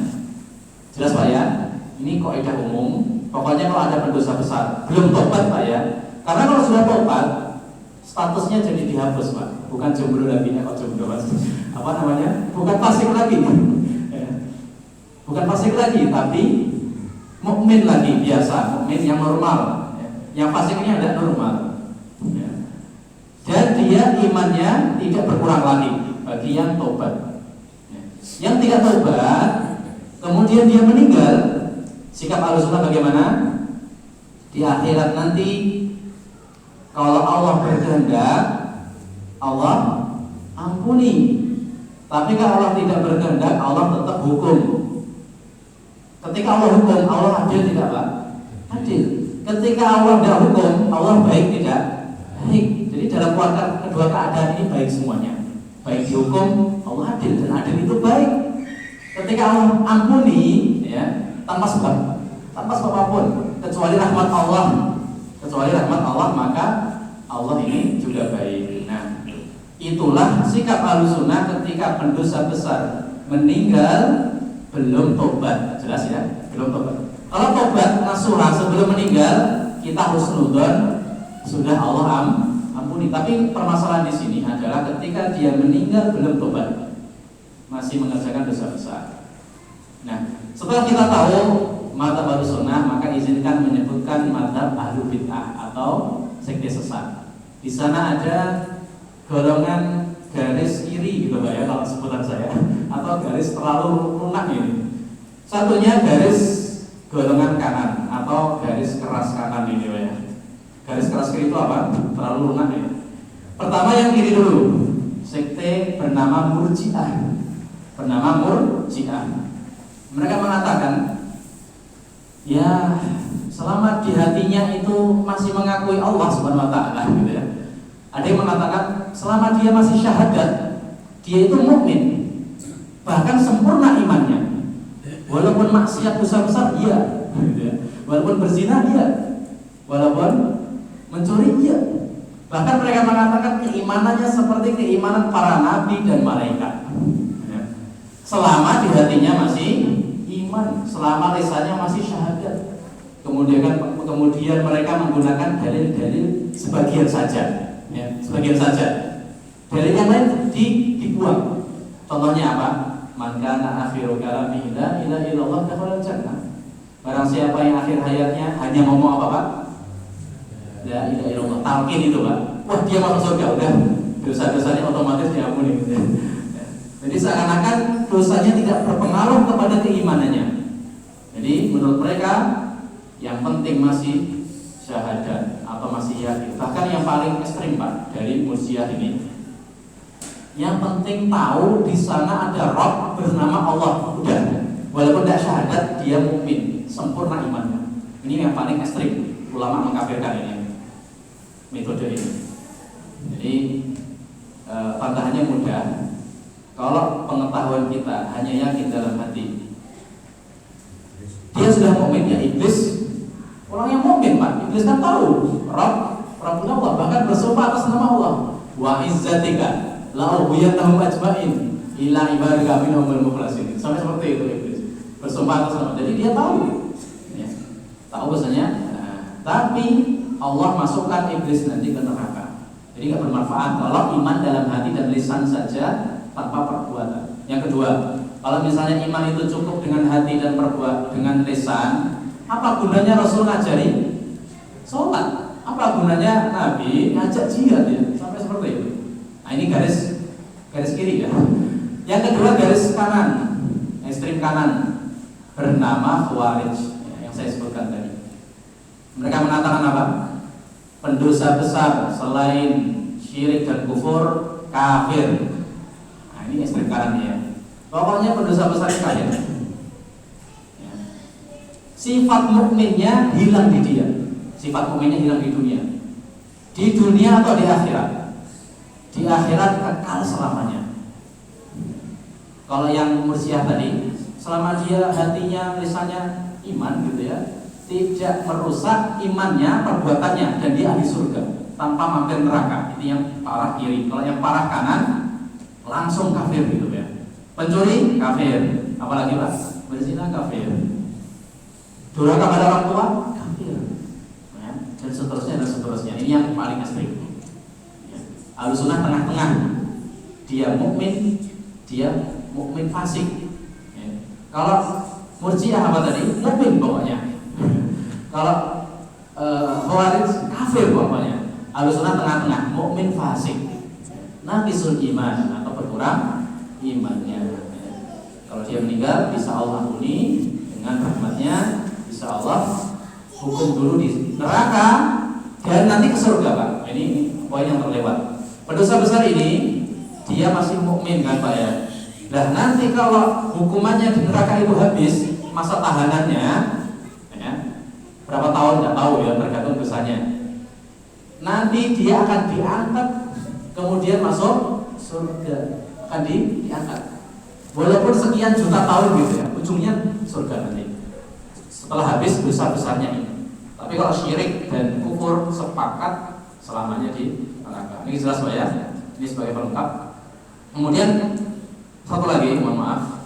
Speaker 1: Jelas Pak ya? Ini kaidah umum. Pokoknya kalau ada pendosa besar belum tobat Pak ya. Karena kalau sudah tobat statusnya jadi dihapus Pak. Bukan jomblo lagi, kok jomblo Mas. Apa namanya? Bukan fasik lagi. Bukan fasik lagi tapi mukmin lagi biasa, mukmin yang normal. Yang fasik ini ada normal. Dan dia imannya tidak berkurang lagi bagi yang tobat. Yang tidak tobat, kemudian dia meninggal, sikap Ahlussunnah bagaimana? Di akhirat nanti, kalau Allah berkehendak, Allah ampuni. Tapi kalau Allah tidak berkehendak, Allah tetap hukum. Ketika Allah hukum, Allah adil tidak Pak? Adil. Ketika Allah tidak hukum, Allah baik tidak? Baik. Jadi dalam kedua keadaan ini baik semuanya. Baik dihukum, Allah adil, dan adil itu baik. Ketika Allah ampuni, ya, tanpa sebab apapun, kecuali rahmat Allah, maka Allah ini juga baik. Nah, itulah sikap Ahlussunnah ketika pendosa besar meninggal belum tobat. Jelas ya, belum tobat. Kalau tobat nasuha sebelum meninggal, kita husnudzon, sudah Allah ampuni. Tapi permasalahan di sini adalah ketika dia meninggal belum tobat, masih mengerjakan dosa besar. Nah, setelah kita tahu mazhab Ahlussunnah, maka izinkan menyebutkan mazhab Ahlul Bid'ah atau sekte sesat. Di sana ada golongan garis kiri gitu Pak ya, kalau sebutan saya, atau garis terlalu lunak ini. Satunya garis golongan kanan atau garis keras kanan ini Pak ya. Garis keras kiri itu apa? Terlalu lunak ya. Pertama yang kiri dulu, sekte bernama Murji'ah. Mereka mengatakan, ya selama di hatinya itu masih mengakui Allah Subhanahu wa taala gitu ya. Ada yang mengatakan selama dia masih syahadat, dia itu mukmin, bahkan sempurna imannya. Walaupun maksiat dosa besar iya, gitu ya. Walaupun berzina iya, walaupun mencuri iya. Bahkan mereka mengatakan keimanannya seperti keimanan para nabi dan malaikat. Selama di hatinya masih iman, selama lisannya masih syahadat. Kemudian mereka menggunakan dalil-dalil sebagian saja, ya, sebagian saja. Dalil yang lain dibuang. Contohnya apa? man kana akhiru kalamihi la ilaha illallah dakhala jannah. Barang siapa yang akhir hayatnya hanya ngomong apa Pak? La ilaha illallah. Talqin itu Pak. Wah, dia masuk surga udah. Dosa-dosanya otomatis diampuni gitu. Jadi seakan-akan dosanya tidak berpengaruh kepada keimanannya. Jadi menurut mereka yang penting masih syahadat atau masih yakin. Bahkan yang paling ekstrim Pak dari Murji'ah ini, yang penting tahu di sana ada Rabb bernama Allah, udah. Walaupun tidak syahadat dia mukmin, sempurna imannya. Ini yang paling ekstrim. Ulama mengkafirkan ini metode ini. Jadi pantahannya mudah. Kalau pengetahuan kita hanya yakin dalam hati, dia sudah mukmin, ya iblis. Orang yang mukmin Pak, iblis kan tahu Rabbuna Allah, bahkan bersumpah atas nama Allah. Wa izzatika la ughwiyannahum ajma'in illa ibadaka minhumul mukhlasin. Sampai seperti itu iblis. Bersumpah atas nama. Jadi dia tahu. Ya. Tahu bahasanya. Tapi Allah masukkan iblis nanti ke neraka. Jadi enggak bermanfaat kalau iman dalam hati dan lisan saja tanpa perbuatan. Yang kedua, kalau misalnya iman itu cukup dengan hati dan perbuatan dengan lisan, apa gunanya Rasul ngajari sholat? Apa gunanya Nabi ngajak jihad ya? Sampai seperti itu. Nah ini garis kiri ya. Yang kedua garis kanan, ekstrim kanan, bernama Khawarij yang saya sebutkan tadi. Mereka mengatakan apa? Pendosa besar selain syirik dan kufur kafir. Nah ini ekstrim kanan ya. Pokoknya pendosa besar kafir. Sifat mukminnya hilang di dia. Sifat mukminnya hilang di dunia. Di dunia atau di akhirat? Di akhirat kekal selamanya. Kalau yang Murji'ah tadi, selama dia hatinya, lisannya iman gitu ya, tidak merusak imannya, perbuatannya, dan dia ahli surga tanpa mampir neraka. Itu yang parah kiri. Kalau yang parah kanan, langsung kafir gitu ya. Pencuri kafir, apalagi Pak? Berzina kafir. Durhaka pada orang tua kafir, ya, dan seterusnya dan seterusnya. Ini yang paling ekstrim. Ya. Ahlussunnah tengah-tengah. Dia mukmin fasik. Ya. Kalau Murji'ah apa tadi? Mukmin pokoknya. Kalau Khawarij kafir pokoknya. Ahlussunnah tengah-tengah, mukmin fasik. Naqisul iman atau berkurang imannya. Ya. Kalau dia meninggal bisa Allah ampuni dengan rahmatnya. Insya Allah hukum dulu di neraka dan nanti ke surga Pak. Ini poin yang terlewat. Pendosa besar ini dia masih mukmin kan Pak ya. Nah nanti kalau hukumannya di neraka itu habis masa tahanannya, ya, berapa tahun nggak tahu ya tergantung dosanya. Nanti dia akan diangkat kemudian masuk surga, akan diangkat. Walaupun sekian juta tahun gitu ya, ujungnya surga nanti. Setelah habis besar-besarnya ini. Tapi kalau syirik dan kufur sepakat selamanya di neraka. Ini jelas Pak ya. Ini sebagai pelengkap. Kemudian satu lagi, mohon maaf.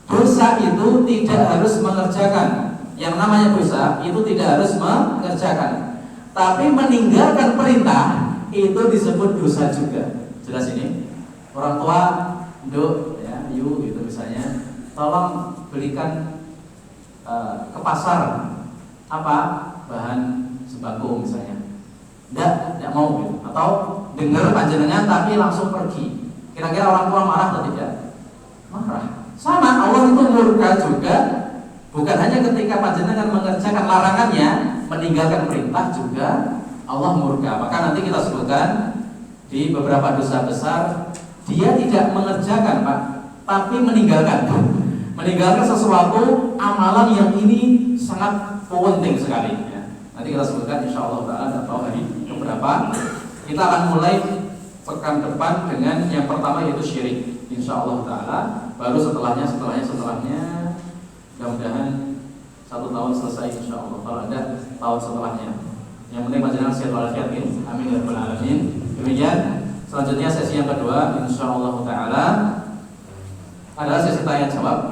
Speaker 1: Dosa itu tidak harus mengerjakan. Yang namanya dosa itu tidak harus mengerjakan. Tapi meninggalkan perintah itu disebut dosa juga. Jelas ini. Orang tua, Nduk, ya, Yu itu misalnya, tolong belikan ke pasar apa bahan sembako misalnya, tidak mau gitu. Atau dengar panjenengan tapi langsung pergi. Kira-kira orang tua marah atau tidak? Marah. Sama Allah itu murka juga, bukan hanya ketika panjenengan mengerjakan larangannya, meninggalkan perintah juga Allah murka. Maka nanti kita sebutkan di beberapa dosa besar dia tidak mengerjakan Pak, tapi meninggalkan sesuatu amalan yang ini sangat penting sekali ya. Nanti kita sebutkan insyaallah taala atau hari keberapa. Kita akan mulai pekan depan dengan yang pertama yaitu syirik insyaallah taala. Baru setelahnya mudah-mudahan 1 tahun selesai insyaallah. Kalau ada tahun setelahnya. Yang penting panjenengan sehat walafiat. Amin ya rabbal alamin. Demikian. Selanjutnya sesi yang kedua insyaallah taala adalah sesi tanya jawab.